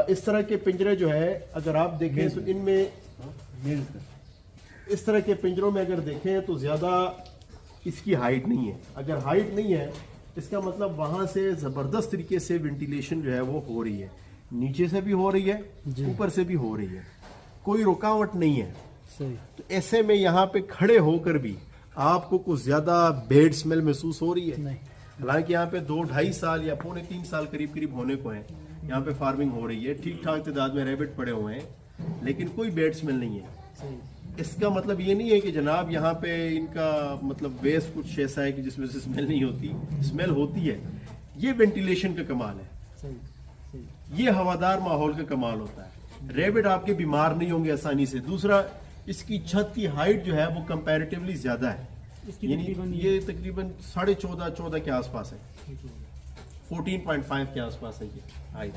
اس طرح کے پنجرے جو ہے اگر آپ دیکھیں تو ان میں اس طرح کے پنجروں میں اگر دیکھیں تو زیادہ اس کی ہائٹ نہیں ہے. اگر ہائٹ نہیں ہے اس کا مطلب وہاں سے زبردست طریقے سے وینٹیلیشن جو ہے وہ ہو رہی ہے, نیچے سے بھی ہو رہی ہے, اوپر سے بھی ہو رہی ہے, کوئی رکاوٹ نہیں ہے. تو ایسے میں یہاں پہ کھڑے ہو کر بھی آپ کو کچھ زیادہ بیڈ سمیل محسوس ہو رہی ہے. حالانکہ یہاں پہ 2-2.5 سال یا 3 سال قریب ہونے کو ہیں, یہاں پہ فارمنگ ہو رہی ہے, ٹھیک ٹھاک تعداد میں ریبٹ پڑے ہوئے ہیں, لیکن کوئی بیڈ سمیل نہیں ہے. اس کا مطلب یہ نہیں ہے کہ جناب یہاں پہ ان کا مطلب ویسٹ کچھ ایسا ہے کہ جس میں سے اسمیل نہیں ہوتی. اسمیل ہوتی ہے. یہ وینٹیلیشن کا کمال ہے, یہ ہوادار ماحول کا کمال ہوتا ہے. ریبٹ آپ کے بیمار نہیں ہوں گے آسانی سے. دوسرا, اس کی چھت کی ہائٹ جو ہے وہ کمپیریٹیولی زیادہ ہے, یعنی یہ تقریباً 14.5 کے آس پاس ہے, 14.5 کے آس پاس ہے یہ ہائٹ.